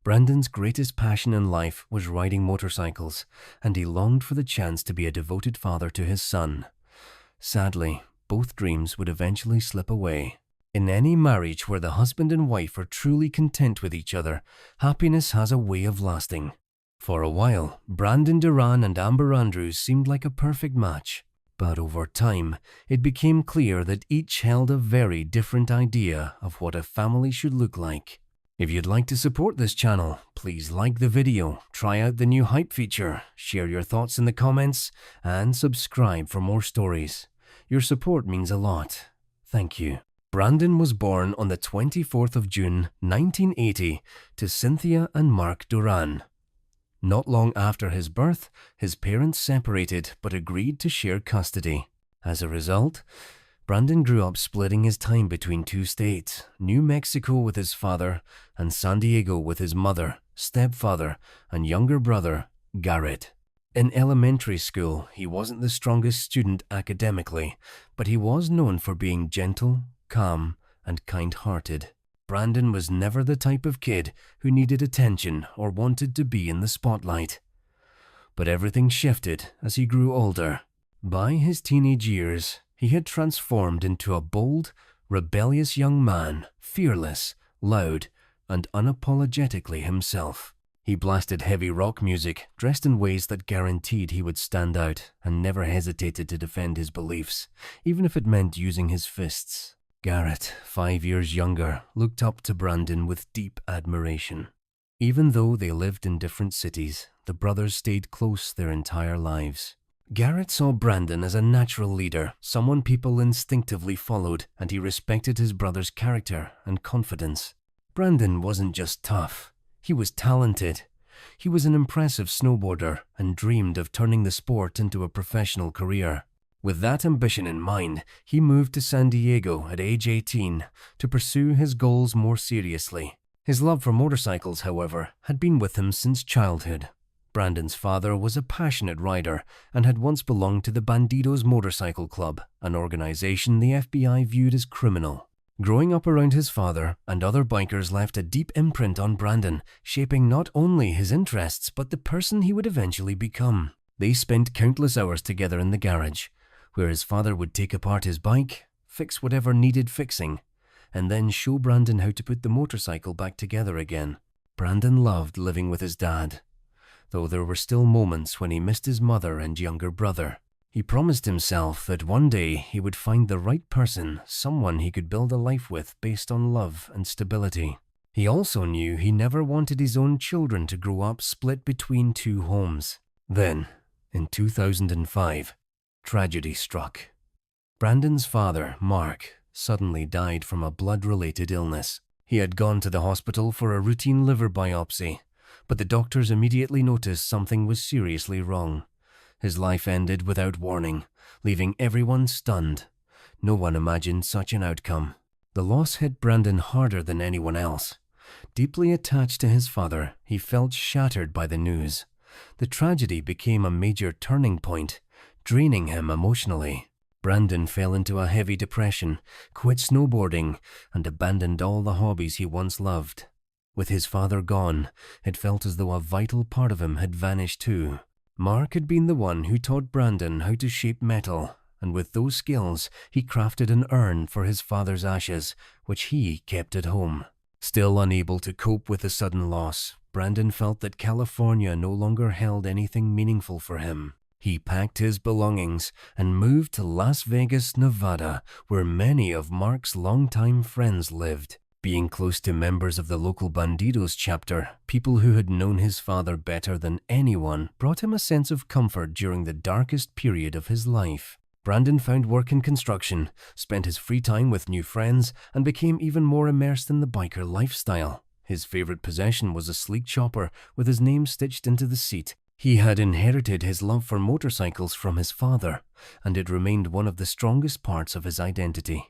Brandon's greatest passion in life was riding motorcycles, and he longed for the chance to be a devoted father to his son. Sadly, both dreams would eventually slip away. In any marriage where the husband and wife are truly content with each other, happiness has a way of lasting. For a while, Brandon Duran and Amber Andrews seemed like a perfect match. But over time, it became clear that each held a very different idea of what a family should look like. If you'd like to support this channel, please like the video, try out the new hype feature, share your thoughts in the comments, and subscribe for more stories. Your support means a lot. Thank you. Brandon was born on the 24th of June, 1980, to Cynthia and Mark Duran. Not long after his birth, his parents separated but agreed to share custody. As a result, Brandon grew up splitting his time between two states, New Mexico with his father and San Diego with his mother, stepfather, and younger brother, Garrett. In elementary school, he wasn't the strongest student academically, but he was known for being gentle, calm, and kind-hearted. Brandon was never the type of kid who needed attention or wanted to be in the spotlight. But everything shifted as he grew older. By his teenage years, he had transformed into a bold, rebellious young man, fearless, loud, and unapologetically himself. He blasted heavy rock music, dressed in ways that guaranteed he would stand out, and never hesitated to defend his beliefs, even if it meant using his fists. Garrett, 5 years younger, looked up to Brandon with deep admiration. Even though they lived in different cities, the brothers stayed close their entire lives. Garrett saw Brandon as a natural leader, someone people instinctively followed, and he respected his brother's character and confidence. Brandon wasn't just tough, he was talented. He was an impressive snowboarder and dreamed of turning the sport into a professional career. With that ambition in mind, he moved to San Diego at age 18 to pursue his goals more seriously. His love for motorcycles, however, had been with him since childhood. Brandon's father was a passionate rider and had once belonged to the Bandidos Motorcycle Club, an organization the FBI viewed as criminal. Growing up around his father and other bikers left a deep imprint on Brandon, shaping not only his interests but the person he would eventually become. They spent countless hours together in the garage, where his father would take apart his bike, fix whatever needed fixing, and then show Brandon how to put the motorcycle back together again. Brandon loved living with his dad, though there were still moments when he missed his mother and younger brother. He promised himself that one day he would find the right person, someone he could build a life with based on love and stability. He also knew he never wanted his own children to grow up split between two homes. Then, in 2005, tragedy struck. Brandon's father, Mark, suddenly died from a blood-related illness. He had gone to the hospital for a routine liver biopsy, but the doctors immediately noticed something was seriously wrong. His life ended without warning, leaving everyone stunned. No one imagined such an outcome. The loss hit Brandon harder than anyone else. Deeply attached to his father, he felt shattered by the news. The tragedy became a major turning point, draining him emotionally. Brandon fell into a heavy depression, quit snowboarding, and abandoned all the hobbies he once loved. With his father gone, it felt as though a vital part of him had vanished too. Mark had been the one who taught Brandon how to shape metal, and with those skills, he crafted an urn for his father's ashes, which he kept at home. Still unable to cope with the sudden loss, Brandon felt that California no longer held anything meaningful for him. He packed his belongings and moved to Las Vegas, Nevada, where many of Mark's longtime friends lived. Being close to members of the local Bandidos chapter, people who had known his father better than anyone, brought him a sense of comfort during the darkest period of his life. Brandon found work in construction, spent his free time with new friends, and became even more immersed in the biker lifestyle. His favorite possession was a sleek chopper with his name stitched into the seat. He had inherited his love for motorcycles from his father, and it remained one of the strongest parts of his identity.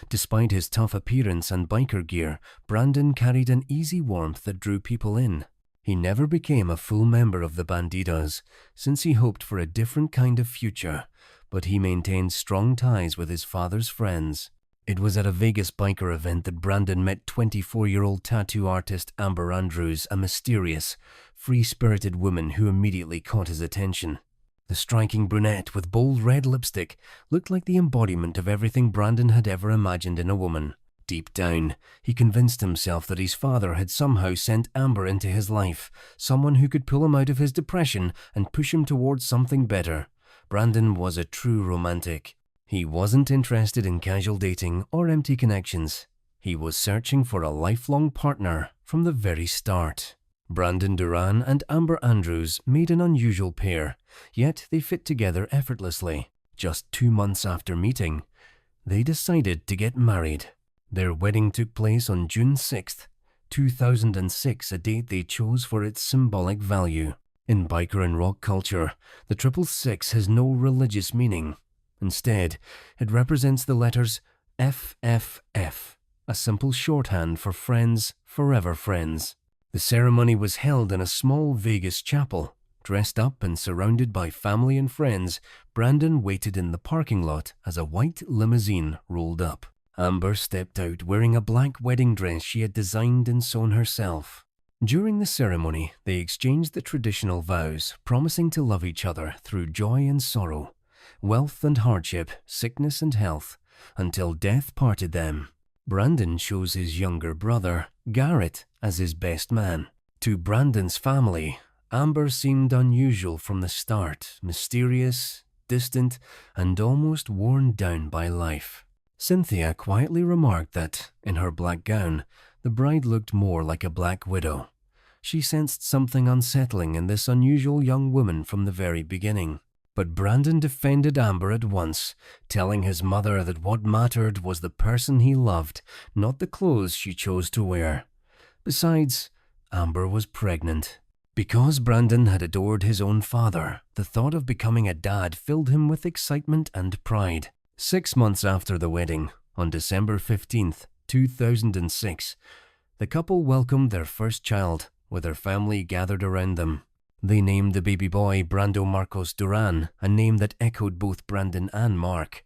Despite his tough appearance and biker gear, Brandon carried an easy warmth that drew people in. He never became a full member of the Bandidos, since he hoped for a different kind of future, but he maintained strong ties with his father's friends. It was at a Vegas biker event that Brandon met 24-year-old tattoo artist Amber Andrews, a mysterious, free-spirited woman who immediately caught his attention. The striking brunette with bold red lipstick looked like the embodiment of everything Brandon had ever imagined in a woman. Deep down, he convinced himself that his father had somehow sent Amber into his life, someone who could pull him out of his depression and push him towards something better. Brandon was a true romantic. He wasn't interested in casual dating or empty connections. He was searching for a lifelong partner from the very start. Brandon Duran and Amber Andrews made an unusual pair, yet they fit together effortlessly. Just 2 months after meeting, they decided to get married. Their wedding took place on June 6th, 2006, a date they chose for its symbolic value. In biker and rock culture, the 666 has no religious meaning. Instead, it represents the letters FFF, a simple shorthand for friends, forever friends. The ceremony was held in a small Vegas chapel. Dressed up and surrounded by family and friends, Brandon waited in the parking lot as a white limousine rolled up. Amber stepped out wearing a black wedding dress she had designed and sewn herself. During the ceremony, they exchanged the traditional vows, promising to love each other through joy and sorrow, wealth and hardship, sickness and health, until death parted them. Brandon chose his younger brother, Garrett, as his best man. To Brandon's family, Amber seemed unusual from the start, mysterious, distant, and almost worn down by life. Cynthia quietly remarked that, in her black gown, the bride looked more like a black widow. She sensed something unsettling in this unusual young woman from the very beginning. But Brandon defended Amber at once, telling his mother that what mattered was the person he loved, not the clothes she chose to wear. Besides, Amber was pregnant. Because Brandon had adored his own father, the thought of becoming a dad filled him with excitement and pride. 6 months after the wedding, on December 15th, 2006, the couple welcomed their first child, with their family gathered around them. They named the baby boy Brando Marcos Duran, a name that echoed both Brandon and Mark.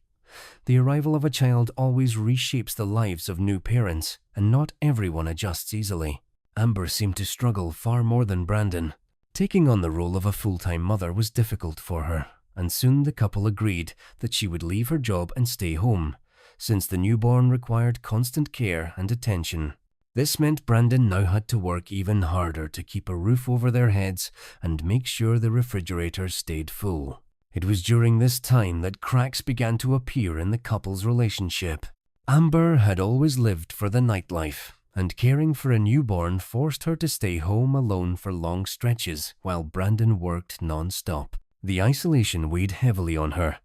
The arrival of a child always reshapes the lives of new parents, and not everyone adjusts easily. Amber seemed to struggle far more than Brandon. Taking on the role of a full-time mother was difficult for her, and soon the couple agreed that she would leave her job and stay home, since the newborn required constant care and attention. This meant Brandon now had to work even harder to keep a roof over their heads and make sure the refrigerators stayed full. It was during this time that cracks began to appear in the couple's relationship. Amber had always lived for the nightlife, and caring for a newborn forced her to stay home alone for long stretches while Brandon worked non-stop. The isolation weighed heavily on her,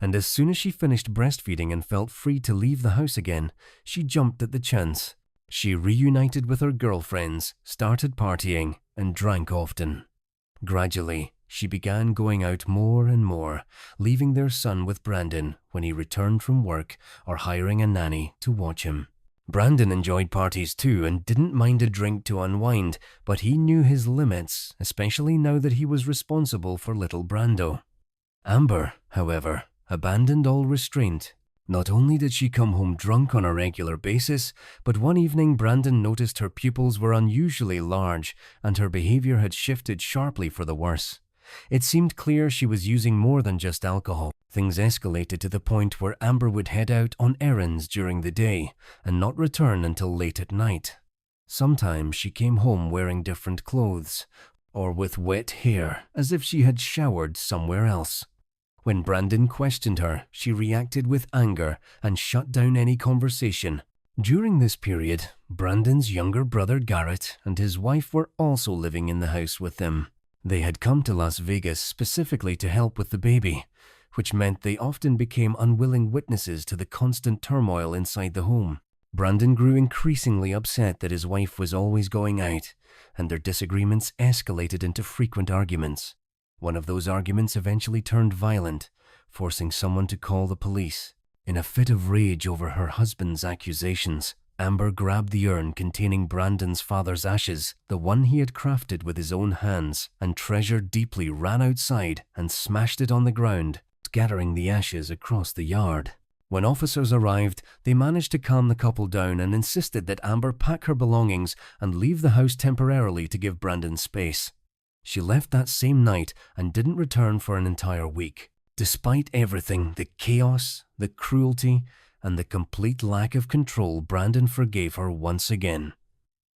and as soon as she finished breastfeeding and felt free to leave the house again, she jumped at the chance. She reunited with her girlfriends, started partying, and drank often. Gradually, she began going out more and more, leaving their son with Brandon when he returned from work or hiring a nanny to watch him. Brandon enjoyed parties too and didn't mind a drink to unwind, but he knew his limits, especially now that he was responsible for little Brando. Amber, however, abandoned all restraint. Not only did she come home drunk on a regular basis, but one evening Brandon noticed her pupils were unusually large and her behavior had shifted sharply for the worse. It seemed clear she was using more than just alcohol. Things escalated to the point where Amber would head out on errands during the day and not return until late at night. Sometimes she came home wearing different clothes, or with wet hair, as if she had showered somewhere else. When Brandon questioned her, she reacted with anger and shut down any conversation. During this period, Brandon's younger brother Garrett and his wife were also living in the house with them. They had come to Las Vegas specifically to help with the baby, which meant they often became unwilling witnesses to the constant turmoil inside the home. Brandon grew increasingly upset that his wife was always going out, and their disagreements escalated into frequent arguments. One of those arguments eventually turned violent, forcing someone to call the police. In a fit of rage over her husband's accusations, Amber grabbed the urn containing Brandon's father's ashes, the one he had crafted with his own hands, and treasured deeply, ran outside and smashed it on the ground, scattering the ashes across the yard. When officers arrived, they managed to calm the couple down and insisted that Amber pack her belongings and leave the house temporarily to give Brandon space. She left that same night and didn't return for an entire week. Despite everything, the chaos, the cruelty, and the complete lack of control, Brandon forgave her once again.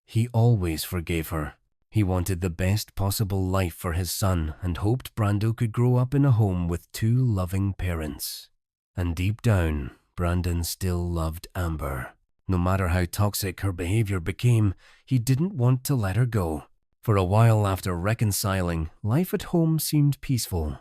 He always forgave her. He wanted the best possible life for his son and hoped Brando could grow up in a home with two loving parents. And deep down, Brandon still loved Amber. No matter how toxic her behavior became, he didn't want to let her go. For a while after reconciling, life at home seemed peaceful.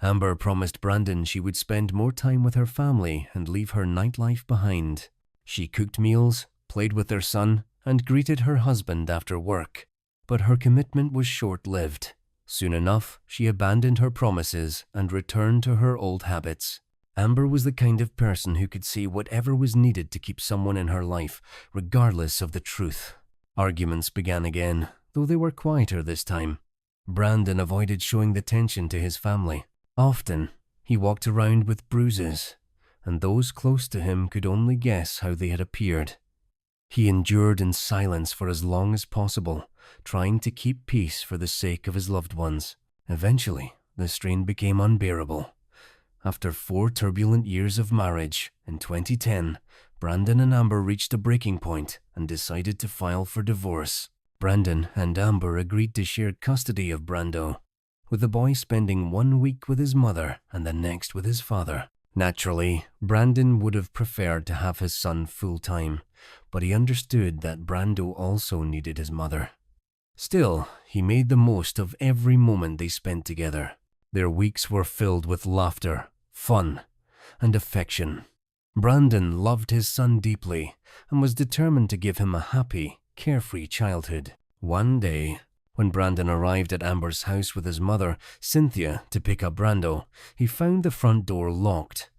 Amber promised Brandon she would spend more time with her family and leave her nightlife behind. She cooked meals, played with their son, and greeted her husband after work. But her commitment was short-lived. Soon enough, she abandoned her promises and returned to her old habits. Amber was the kind of person who could say whatever was needed to keep someone in her life, regardless of the truth. Arguments began again, though they were quieter this time. Brandon avoided showing the tension to his family. Often, he walked around with bruises, and those close to him could only guess how they had appeared. He endured in silence for as long as possible, trying to keep peace for the sake of his loved ones. Eventually, the strain became unbearable. After 4 turbulent years of marriage, in 2010, Brandon and Amber reached a breaking point and decided to file for divorce. Brandon and Amber agreed to share custody of Brando, with the boy spending 1 week with his mother and the next with his father. Naturally, Brandon would have preferred to have his son full-time, but he understood that Brando also needed his mother. Still, he made the most of every moment they spent together. Their weeks were filled with laughter, fun, and affection. Brandon loved his son deeply and was determined to give him a happy, carefree childhood. One day, when Brandon arrived at Amber's house with his mother, Cynthia, to pick up Brando, he found the front door locked.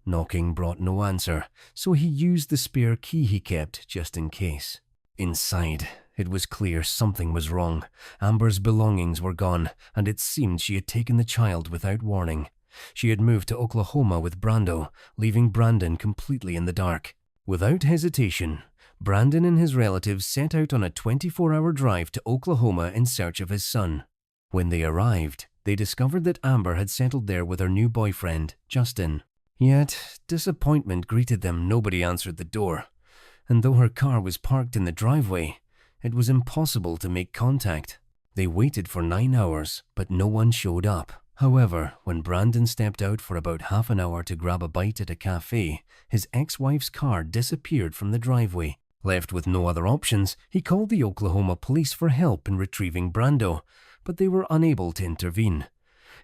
Knocking brought no answer, so he used the spare key he kept just in case. Inside, it was clear something was wrong. Amber's belongings were gone, and it seemed she had taken the child without warning. She had moved to Oklahoma with Brando, leaving Brandon completely in the dark. Without hesitation, Brandon and his relatives set out on a 24-hour drive to Oklahoma in search of his son. When they arrived, they discovered that Amber had settled there with her new boyfriend, Justin. Yet, disappointment greeted them. Nobody answered the door, and though her car was parked in the driveway, it was impossible to make contact. They waited for 9 hours, but no one showed up. However, when Brandon stepped out for about half an hour to grab a bite at a cafe, his ex-wife's car disappeared from the driveway. Left with no other options, he called the Oklahoma police for help in retrieving Brando, but they were unable to intervene.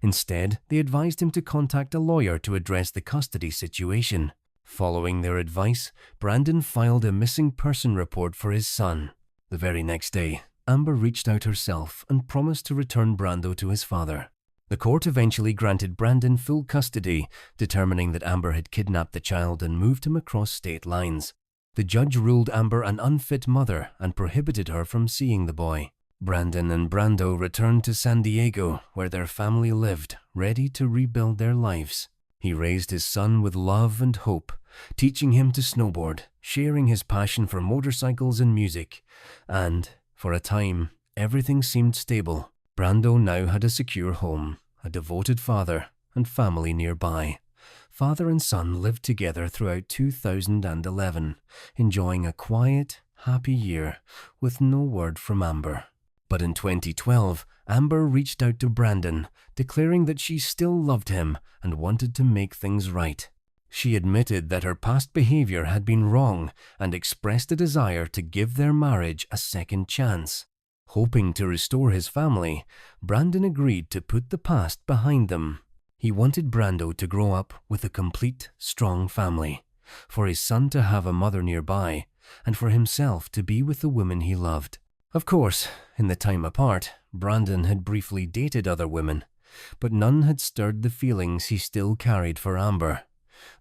Instead, they advised him to contact a lawyer to address the custody situation. Following their advice, Brandon filed a missing person report for his son. The very next day, Amber reached out herself and promised to return Brando to his father. The court eventually granted Brandon full custody, determining that Amber had kidnapped the child and moved him across state lines. The judge ruled Amber an unfit mother and prohibited her from seeing the boy. Brandon and Brando returned to San Diego, where their family lived, ready to rebuild their lives. He raised his son with love and hope, teaching him to snowboard, sharing his passion for motorcycles and music, and, for a time, everything seemed stable. Brando now had a secure home, a devoted father, and family nearby. Father and son lived together throughout 2011, enjoying a quiet, happy year with no word from Amber. But in 2012, Amber reached out to Brandon, declaring that she still loved him and wanted to make things right. She admitted that her past behavior had been wrong and expressed a desire to give their marriage a second chance. Hoping to restore his family, Brandon agreed to put the past behind them. He wanted Brando to grow up with a complete, strong family, for his son to have a mother nearby, and for himself to be with the woman he loved. Of course, in the time apart, Brandon had briefly dated other women, but none had stirred the feelings he still carried for Amber.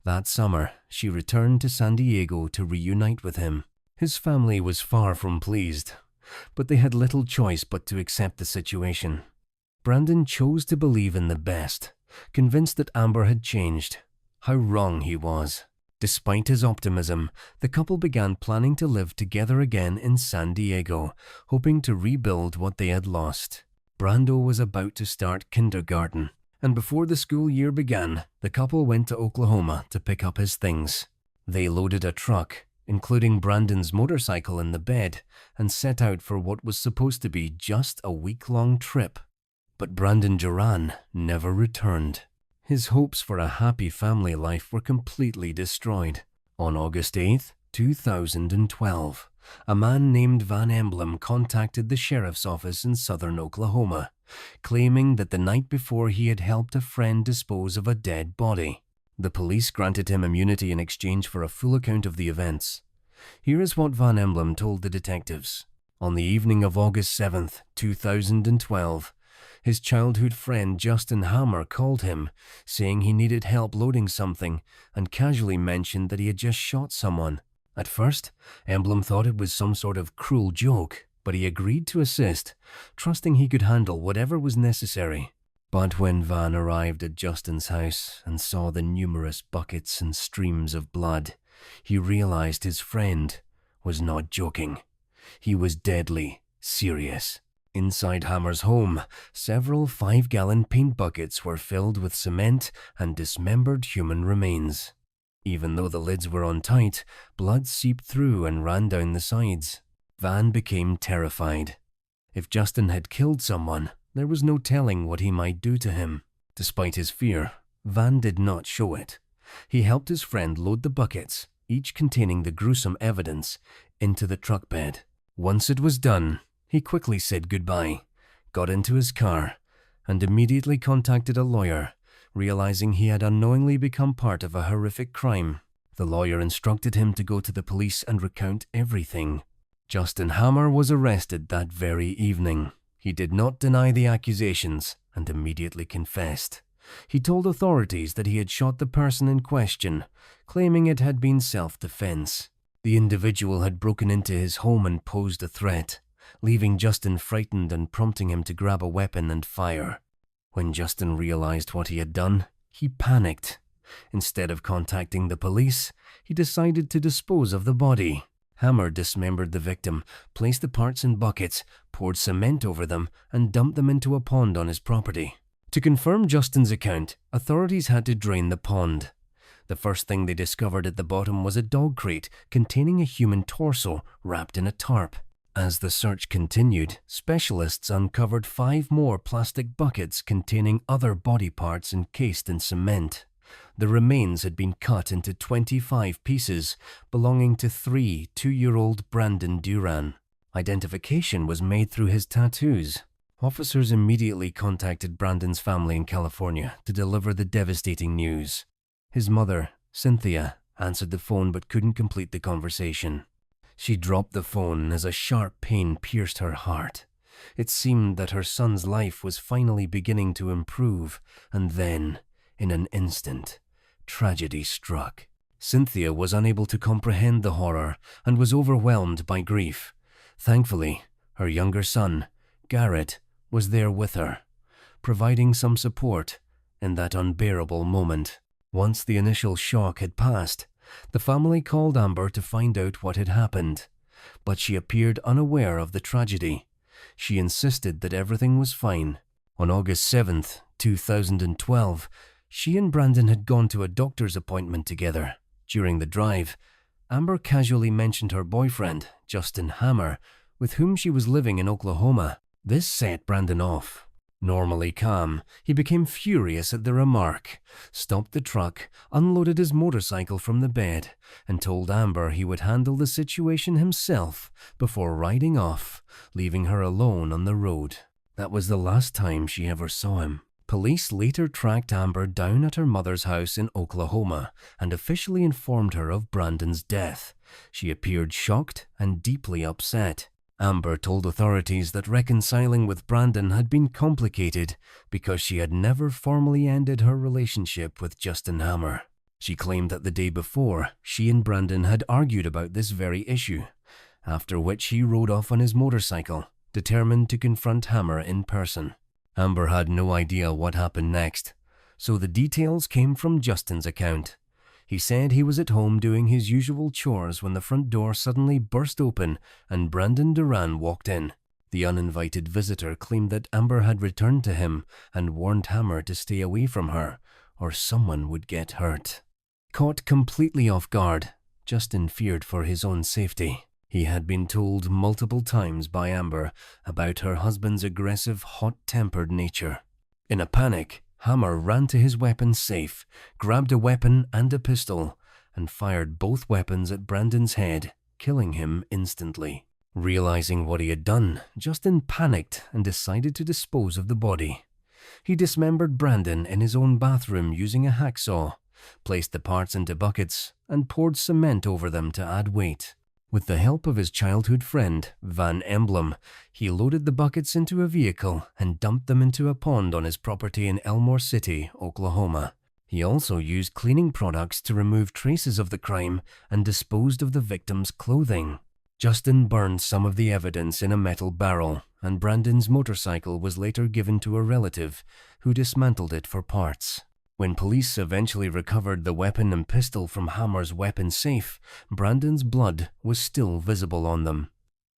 That summer, she returned to San Diego to reunite with him. His family was far from pleased, but they had little choice but to accept the situation. Brandon chose to believe in the best, convinced that Amber had changed. How wrong he was. Despite his optimism, the couple began planning to live together again in San Diego, hoping to rebuild what they had lost. Brando was about to start kindergarten, and before the school year began, the couple went to Oklahoma to pick up his things. They loaded a truck, including Brandon's motorcycle in the bed, and set out for what was supposed to be just a week-long trip. But Brandon Duran never returned. His hopes for a happy family life were completely destroyed. On August 8, 2012, a man named Van Emblem contacted the sheriff's office in southern Oklahoma, claiming that the night before he had helped a friend dispose of a dead body. The police granted him immunity in exchange for a full account of the events. Here is what Van Emblem told the detectives. On the evening of August 7, 2012, his childhood friend Justin Hammer called him, saying he needed help loading something, and casually mentioned that he had just shot someone. At first, Emblem thought it was some sort of cruel joke, but he agreed to assist, trusting he could handle whatever was necessary. But when Van arrived at Justin's house and saw the numerous buckets and streams of blood, he realized his friend was not joking. He was deadly serious. Inside Hammer's home, several 5-gallon paint buckets were filled with cement and dismembered human remains. Even though the lids were on tight, blood seeped through and ran down the sides. Van became terrified. If Justin had killed someone, there was no telling what he might do to him. Despite his fear, Van did not show it. He helped his friend load the buckets, each containing the gruesome evidence, into the truck bed. Once it was done, he quickly said goodbye, got into his car, and immediately contacted a lawyer, realizing he had unknowingly become part of a horrific crime. The lawyer instructed him to go to the police and recount everything. Justin Hammer was arrested that very evening. He did not deny the accusations and immediately confessed. He told authorities that he had shot the person in question, claiming it had been self-defense. The individual had broken into his home and posed a threat, leaving Justin frightened and prompting him to grab a weapon and fire. When Justin realized what he had done, he panicked. Instead of contacting the police, he decided to dispose of the body. Hammer dismembered the victim, placed the parts in buckets, poured cement over them, and dumped them into a pond on his property. To confirm Justin's account, authorities had to drain the pond. The first thing they discovered at the bottom was a dog crate containing a human torso wrapped in a tarp. As the search continued, specialists uncovered 5 more plastic buckets containing other body parts encased in cement. The remains had been cut into 25 pieces, belonging to 3 two-year-old Brandon Duran. Identification was made through his tattoos. Officers immediately contacted Brandon's family in California to deliver the devastating news. His mother, Cynthia, answered the phone but couldn't complete the conversation. She dropped the phone as a sharp pain pierced her heart. It seemed that her son's life was finally beginning to improve, and then, in an instant, tragedy struck. Cynthia was unable to comprehend the horror and was overwhelmed by grief. Thankfully, her younger son, Garrett, was there with her, providing some support in that unbearable moment. Once the initial shock had passed, the family called Amber to find out what had happened, but she appeared unaware of the tragedy. She insisted that everything was fine. On August 7th, 2012, she and Brandon had gone to a doctor's appointment together. During the drive, Amber casually mentioned her boyfriend, Justin Hammer, with whom she was living in Oklahoma. This set Brandon off. Normally calm, he became furious at the remark, stopped the truck, unloaded his motorcycle from the bed, and told Amber he would handle the situation himself before riding off, leaving her alone on the road. That was the last time she ever saw him. Police later tracked Amber down at her mother's house in Oklahoma and officially informed her of Brandon's death. She appeared shocked and deeply upset. Amber told authorities that reconciling with Brandon had been complicated because she had never formally ended her relationship with Justin Hammer. She claimed that the day before, she and Brandon had argued about this very issue, after which he rode off on his motorcycle, determined to confront Hammer in person. Amber had no idea what happened next, so the details came from Justin's account. He said he was at home doing his usual chores when the front door suddenly burst open and Brandon Duran walked in. The uninvited visitor claimed that Amber had returned to him and warned Hammer to stay away from her, or someone would get hurt. Caught completely off guard, Justin feared for his own safety. He had been told multiple times by Amber about her husband's aggressive, hot-tempered nature. In a panic, Hammer ran to his weapons safe, grabbed a weapon and a pistol, and fired both weapons at Brandon's head, killing him instantly. Realizing what he had done, Justin panicked and decided to dispose of the body. He dismembered Brandon in his own bathroom using a hacksaw, placed the parts into buckets, and poured cement over them to add weight. With the help of his childhood friend, Van Emblem, he loaded the buckets into a vehicle and dumped them into a pond on his property in Elmore City, Oklahoma. He also used cleaning products to remove traces of the crime and disposed of the victim's clothing. Justin burned some of the evidence in a metal barrel, and Brandon's motorcycle was later given to a relative who dismantled it for parts. When police eventually recovered the weapon and pistol from Hammer's weapon safe, Brandon's blood was still visible on them.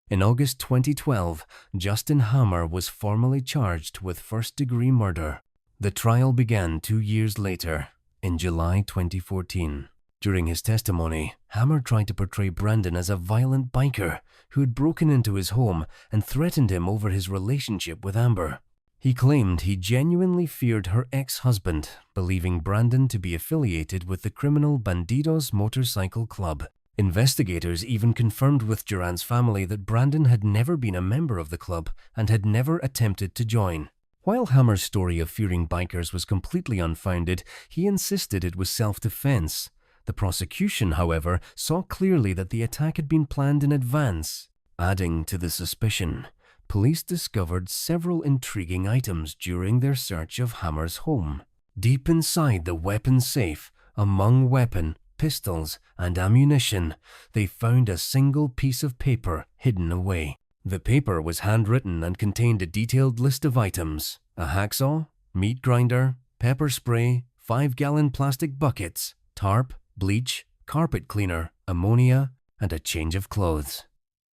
In August 2012, Justin Hammer was formally charged with first-degree murder. The trial began 2 years later, in July 2014. During his testimony, Hammer tried to portray Brandon as a violent biker who had broken into his home and threatened him over his relationship with Amber. He claimed he genuinely feared her ex-husband, believing Brandon to be affiliated with the criminal Bandidos Motorcycle Club. Investigators even confirmed with Duran's family that Brandon had never been a member of the club and had never attempted to join. While Hammer's story of fearing bikers was completely unfounded, he insisted it was self-defense. The prosecution, however, saw clearly that the attack had been planned in advance. Adding to the suspicion, police discovered several intriguing items during their search of Hammer's home. Deep inside the weapon safe, among weapon, pistols, and ammunition, they found a single piece of paper hidden away. The paper was handwritten and contained a detailed list of items: a hacksaw, meat grinder, pepper spray, 5-gallon plastic buckets, tarp, bleach, carpet cleaner, ammonia, and a change of clothes.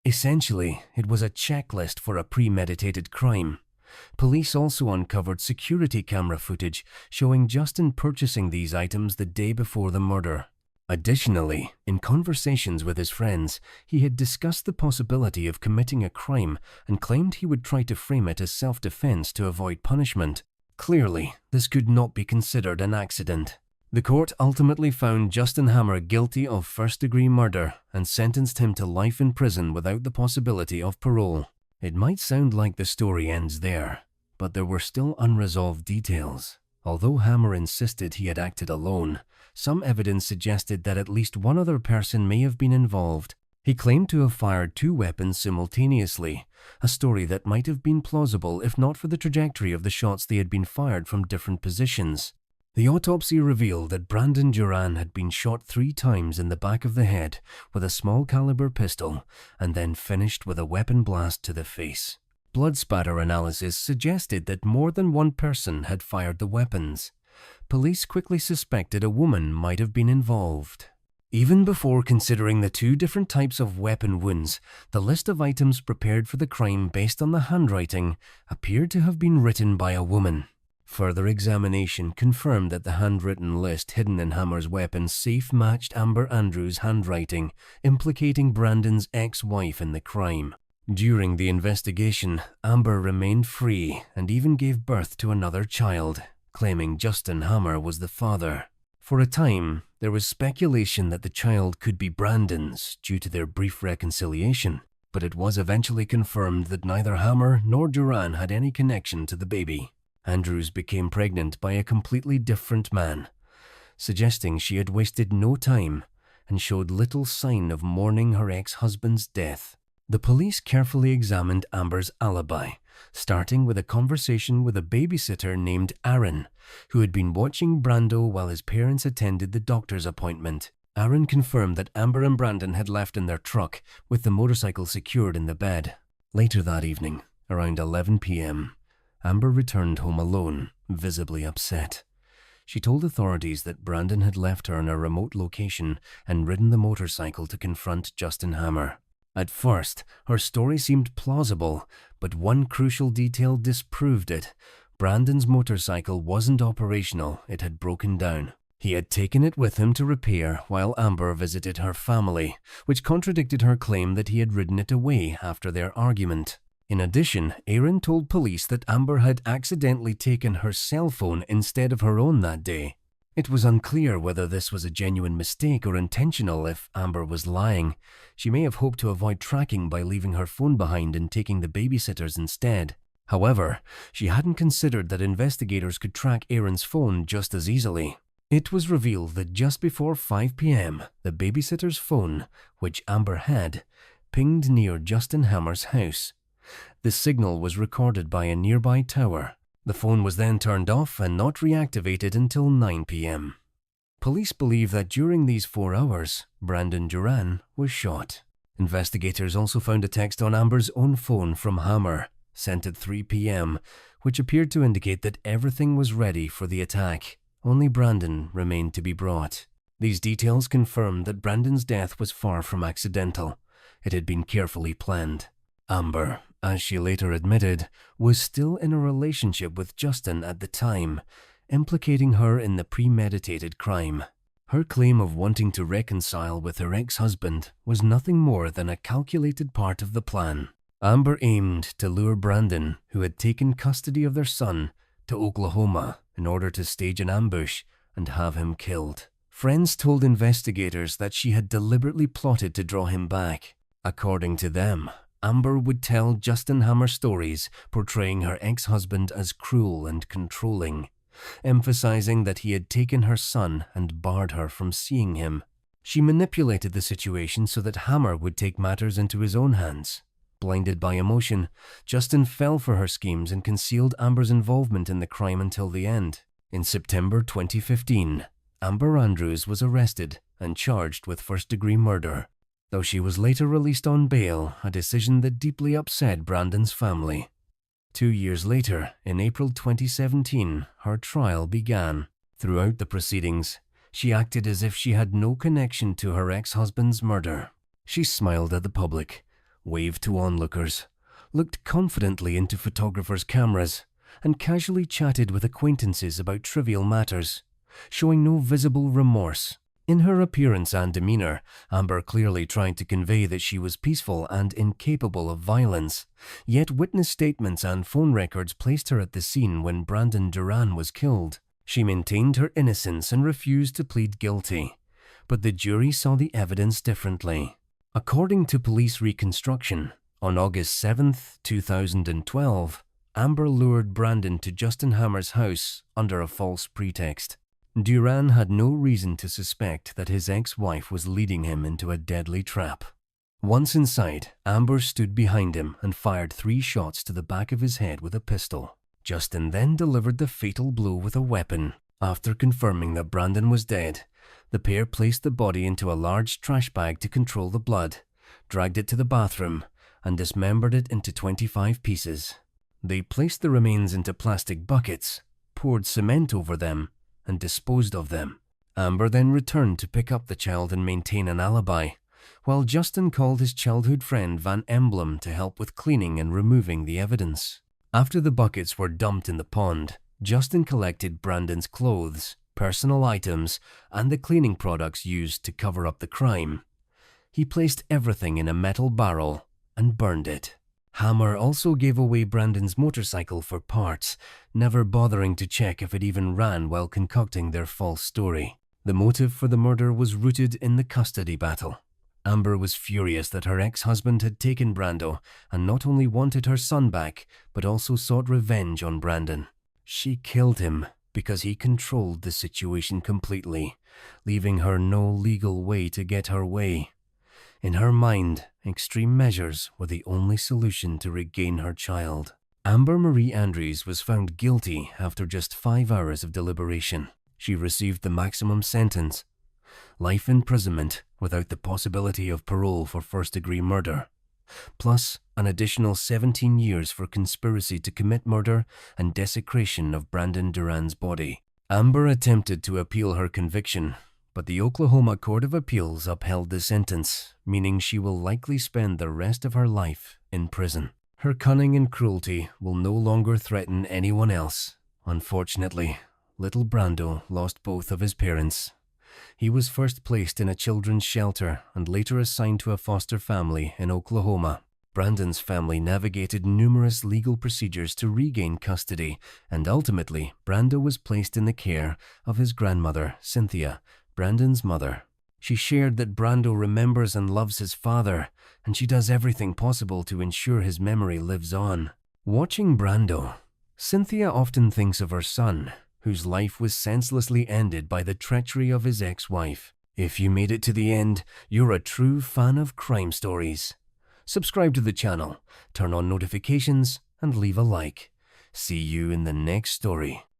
Essentially, it was a checklist for a premeditated crime. Police also uncovered security camera footage showing Justin purchasing these items the day before the murder. Additionally, in conversations with his friends, he had discussed the possibility of committing a crime and claimed he would try to frame it as self-defense to avoid punishment. Clearly, this could not be considered an accident. The court ultimately found Justin Hammer guilty of first-degree murder and sentenced him to life in prison without the possibility of parole. It might sound like the story ends there, but there were still unresolved details. Although Hammer insisted he had acted alone, some evidence suggested that at least one other person may have been involved. He claimed to have fired 2 weapons simultaneously, a story that might have been plausible if not for the trajectory of the shots they had been fired from different positions. The autopsy revealed that Brandon Duran had been shot 3 times in the back of the head with a small-caliber pistol and then finished with a weapon blast to the face. Blood spatter analysis suggested that more than one person had fired the weapons. Police quickly suspected a woman might have been involved. Even before considering the 2 different types of weapon wounds, the list of items prepared for the crime based on the handwriting appeared to have been written by a woman. Further examination confirmed that the handwritten list hidden in Hammer's weapon safe matched Amber Andrews' handwriting, implicating Brandon's ex-wife in the crime. During the investigation, Amber remained free and even gave birth to another child, claiming Justin Hammer was the father. For a time, there was speculation that the child could be Brandon's due to their brief reconciliation, but it was eventually confirmed that neither Hammer nor Duran had any connection to the baby. Andrews became pregnant by a completely different man, suggesting she had wasted no time and showed little sign of mourning her ex-husband's death. The police carefully examined Amber's alibi, starting with a conversation with a babysitter named Aaron, who had been watching Brando while his parents attended the doctor's appointment. Aaron confirmed that Amber and Brandon had left in their truck with the motorcycle secured in the bed. Later that evening, around 11 p.m., Amber returned home alone, visibly upset. She told authorities that Brandon had left her in a remote location and ridden the motorcycle to confront Justin Hammer. At first, her story seemed plausible, but one crucial detail disproved it. Brandon's motorcycle wasn't operational, it had broken down. He had taken it with him to repair while Amber visited her family, which contradicted her claim that he had ridden it away after their argument. In addition, Aaron told police that Amber had accidentally taken her cell phone instead of her own that day. It was unclear whether this was a genuine mistake or intentional. If Amber was lying, she may have hoped to avoid tracking by leaving her phone behind and taking the babysitters instead. However, she hadn't considered that investigators could track Aaron's phone just as easily. It was revealed that just before 5 p.m., the babysitter's phone, which Amber had, pinged near Justin Hammer's house. The signal was recorded by a nearby tower. The phone was then turned off and not reactivated until 9 p.m. Police believe that during these 4 hours, Brandon Duran was shot. Investigators also found a text on Amber's own phone from Hammer, sent at 3 p.m., which appeared to indicate that everything was ready for the attack. Only Brandon remained to be brought. These details confirmed that Brandon's death was far from accidental. It had been carefully planned. Amber, as she later admitted, was still in a relationship with Justin at the time, implicating her in the premeditated crime. Her claim of wanting to reconcile with her ex-husband was nothing more than a calculated part of the plan. Amber aimed to lure Brandon, who had taken custody of their son, to Oklahoma in order to stage an ambush and have him killed. Friends told investigators that she had deliberately plotted to draw him back. According to them, Amber would tell Justin Hammer stories portraying her ex-husband as cruel and controlling, emphasizing that he had taken her son and barred her from seeing him. She manipulated the situation so that Hammer would take matters into his own hands. Blinded by emotion, Justin fell for her schemes and concealed Amber's involvement in the crime until the end. In September 2015, Amber Andrews was arrested and charged with first-degree murder, though she was later released on bail, a decision that deeply upset Brandon's family. 2 years later, in April 2017, her trial began. Throughout the proceedings, she acted as if she had no connection to her ex-husband's murder. She smiled at the public, waved to onlookers, looked confidently into photographers' cameras, and casually chatted with acquaintances about trivial matters, showing no visible remorse. In her appearance and demeanor, Amber clearly tried to convey that she was peaceful and incapable of violence, yet witness statements and phone records placed her at the scene when Brandon Duran was killed. She maintained her innocence and refused to plead guilty, but the jury saw the evidence differently. According to police reconstruction, on August 7, 2012, Amber lured Brandon to Justin Hammer's house under a false pretext. Duran had no reason to suspect that his ex-wife was leading him into a deadly trap. Once inside, Amber stood behind him and fired 3 shots to the back of his head with a pistol. Justin then delivered the fatal blow with a weapon. After confirming that Brandon was dead, the pair placed the body into a large trash bag to control the blood, dragged it to the bathroom, and dismembered it into 25 pieces. They placed the remains into plastic buckets, poured cement over them, and disposed of them. Amber then returned to pick up the child and maintain an alibi, while Justin called his childhood friend Van Emblem to help with cleaning and removing the evidence. After the buckets were dumped in the pond, Justin collected Brandon's clothes, personal items, and the cleaning products used to cover up the crime. He placed everything in a metal barrel and burned it. Hammer also gave away Brandon's motorcycle for parts, never bothering to check if it even ran while concocting their false story. The motive for the murder was rooted in the custody battle. Amber was furious that her ex-husband had taken Brando and not only wanted her son back, but also sought revenge on Brandon. She killed him because he controlled the situation completely, leaving her no legal way to get her way. In her mind, extreme measures were the only solution to regain her child. Amber Marie Andrews was found guilty after just 5 hours of deliberation. She received the maximum sentence: life imprisonment without the possibility of parole for first-degree murder, plus an additional 17 years for conspiracy to commit murder and desecration of Brandon Duran's body. Amber attempted to appeal her conviction, but the Oklahoma Court of Appeals upheld the sentence, meaning she will likely spend the rest of her life in prison. Her cunning and cruelty will no longer threaten anyone else. Unfortunately, little Brando lost both of his parents. He was first placed in a children's shelter and later assigned to a foster family in Oklahoma. Brandon's family navigated numerous legal procedures to regain custody, and ultimately, Brando was placed in the care of his grandmother, Cynthia, Brandon's mother. She shared that Brando remembers and loves his father, and she does everything possible to ensure his memory lives on. Watching Brando, Cynthia often thinks of her son, whose life was senselessly ended by the treachery of his ex-wife. If you made it to the end, you're a true fan of crime stories. Subscribe to the channel, turn on notifications, and leave a like. See you in the next story.